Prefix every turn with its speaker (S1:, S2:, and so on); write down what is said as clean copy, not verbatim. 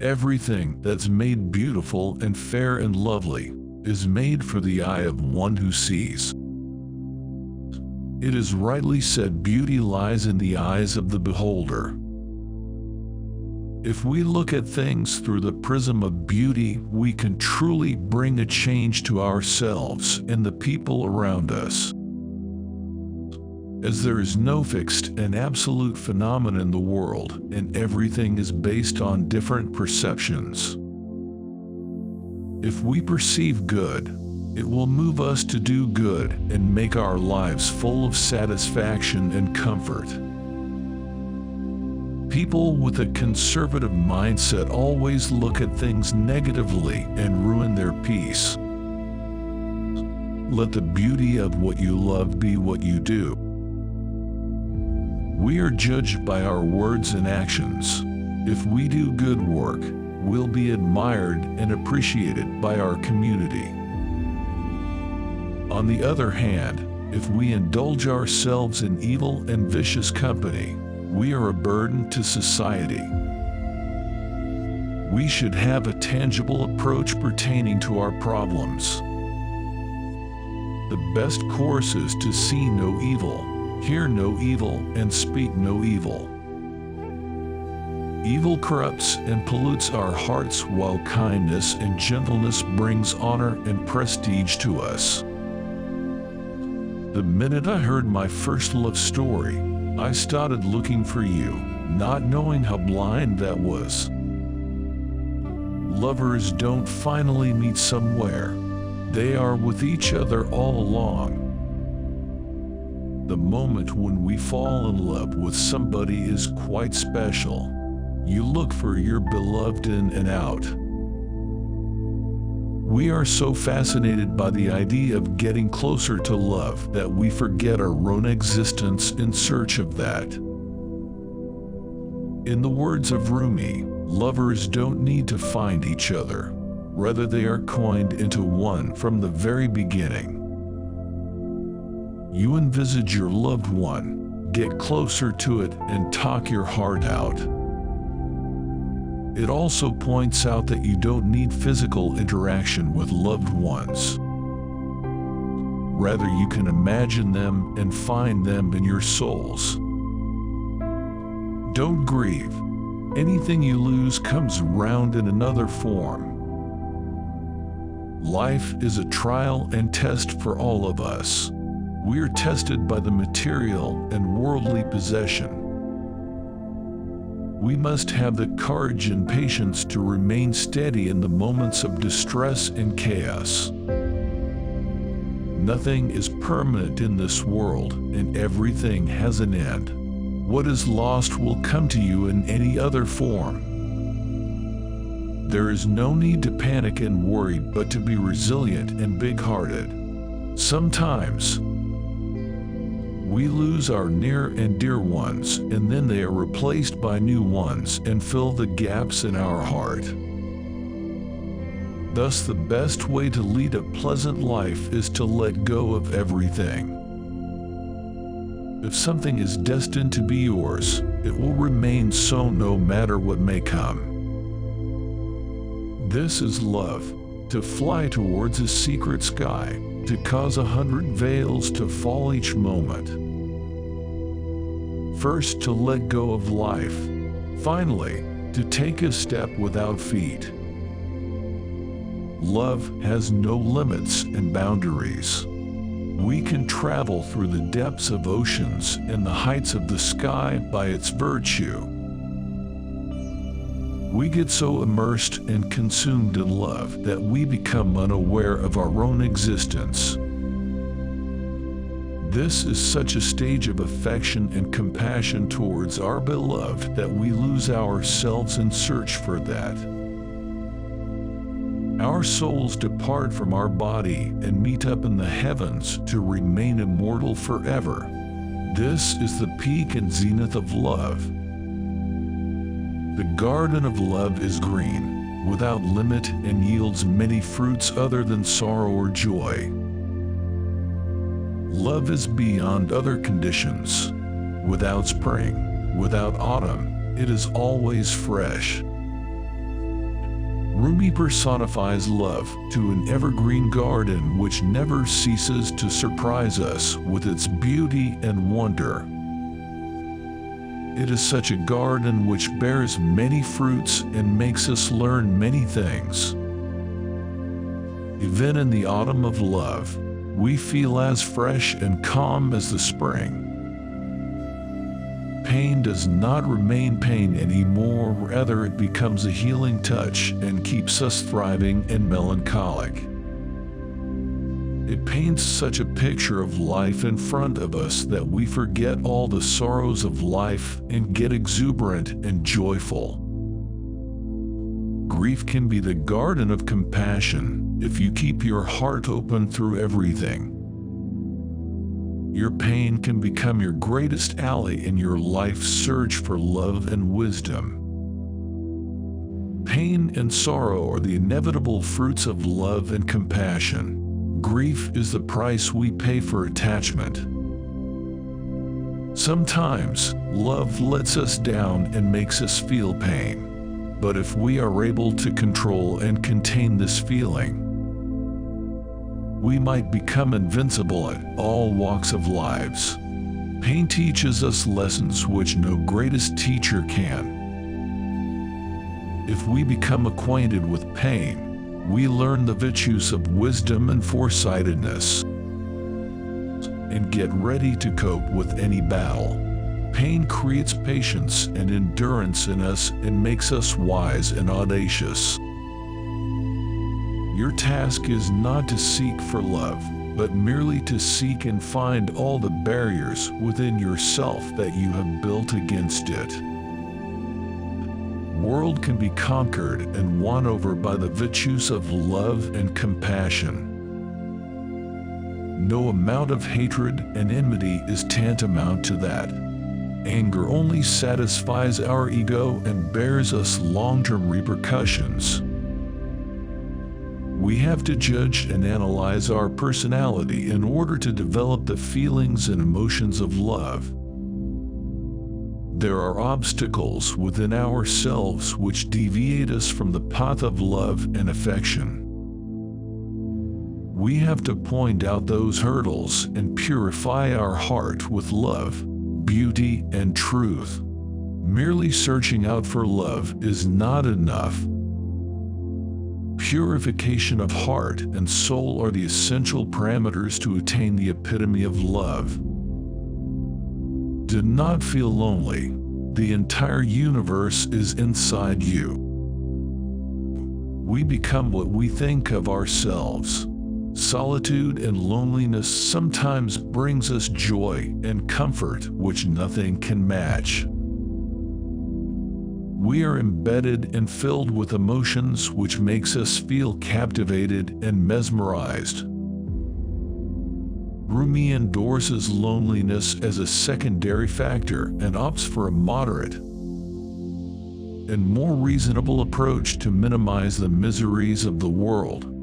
S1: Everything that's made beautiful and fair and lovely is made for the eye of one who sees. It is rightly said, beauty lies in the eyes of the beholder. If we look at things through the prism of beauty, we can truly bring a change to ourselves and the people around us. As there is no fixed and absolute phenomenon in the world, and everything is based on different perceptions. If we perceive good, it will move us to do good and make our lives full of satisfaction and comfort. People with a conservative mindset always look at things negatively and ruin their peace. Let the beauty of what you love be what you do. We are judged by our words and actions. If we do good work, we'll be admired and appreciated by our community. On the other hand, if we indulge ourselves in evil and vicious company, we are a burden to society. We should have a tangible approach pertaining to our problems. The best course is to see no evil, hear no evil, and speak no evil. Evil corrupts and pollutes our hearts, while kindness and gentleness brings honor and prestige to us. The minute I heard my first love story, I started looking for you, not knowing how blind that was. Lovers don't finally meet somewhere. They are with each other all along. The moment when we fall in love with somebody is quite special. You look for your beloved in and out. We are so fascinated by the idea of getting closer to love that we forget our own existence in search of that. In the words of Rumi, lovers don't need to find each other. Rather, they are coined into one from the very beginning. You envisage your loved one, get closer to it, and talk your heart out. It also points out that you don't need physical interaction with loved ones. Rather, you can imagine them and find them in your souls. Don't grieve. Anything you lose comes around in another form. Life is a trial and test for all of us. We are tested by the material and worldly possession. We must have the courage and patience to remain steady in the moments of distress and chaos. Nothing is permanent in this world, and everything has an end. What is lost will come to you in any other form. There is no need to panic and worry, but to be resilient and big-hearted. Sometimes, we lose our near and dear ones, and then they are replaced by new ones and fill the gaps in our heart. Thus, the best way to lead a pleasant life is to let go of everything. If something is destined to be yours, it will remain so no matter what may come. This is love, to fly towards a secret sky, to cause 100 veils to fall each moment. First, to let go of life. Finally, to take a step without feet. Love has no limits and boundaries. We can travel through the depths of oceans and the heights of the sky by its virtue. We get so immersed and consumed in love that we become unaware of our own existence. This is such a stage of affection and compassion towards our beloved that we lose ourselves in search for that. Our souls depart from our body and meet up in the heavens to remain immortal forever. This is the peak and zenith of love. The garden of love is green, without limit, and yields many fruits other than sorrow or joy. Love is beyond other conditions. Without spring, without autumn, it is always fresh. Rumi personifies love to an evergreen garden which never ceases to surprise us with its beauty and wonder. It is such a garden which bears many fruits and makes us learn many things. Even in the autumn of love, we feel as fresh and calm as the spring. Pain does not remain pain anymore, rather it becomes a healing touch and keeps us thriving and melancholic. It paints such a picture of life in front of us that we forget all the sorrows of life and get exuberant and joyful. Grief can be the garden of compassion if you keep your heart open through everything. Your pain can become your greatest ally in your life's search for love and wisdom. Pain and sorrow are the inevitable fruits of love and compassion. Grief is the price we pay for attachment. Sometimes, love lets us down and makes us feel pain. But if we are able to control and contain this feeling, we might become invincible at all walks of lives. Pain teaches us lessons which no greatest teacher can. If we become acquainted with pain, we learn the virtues of wisdom and foresightedness, and get ready to cope with any battle. Pain creates patience and endurance in us and makes us wise and audacious. Your task is not to seek for love, but merely to seek and find all the barriers within yourself that you have built against it. The world can be conquered and won over by the virtues of love and compassion. No amount of hatred and enmity is tantamount to that. Anger only satisfies our ego and bears us long-term repercussions. We have to judge and analyze our personality in order to develop the feelings and emotions of love. There are obstacles within ourselves which deviate us from the path of love and affection. We have to point out those hurdles and purify our heart with love, beauty, and truth. Merely searching out for love is not enough. Purification of heart and soul are the essential parameters to attain the epitome of love. Do not feel lonely. The entire universe is inside you. We become what we think of ourselves. Solitude and loneliness sometimes brings us joy and comfort which nothing can match. We are embedded and filled with emotions which makes us feel captivated and mesmerized. Rumi endorses loneliness as a secondary factor and opts for a moderate and more reasonable approach to minimize the miseries of the world.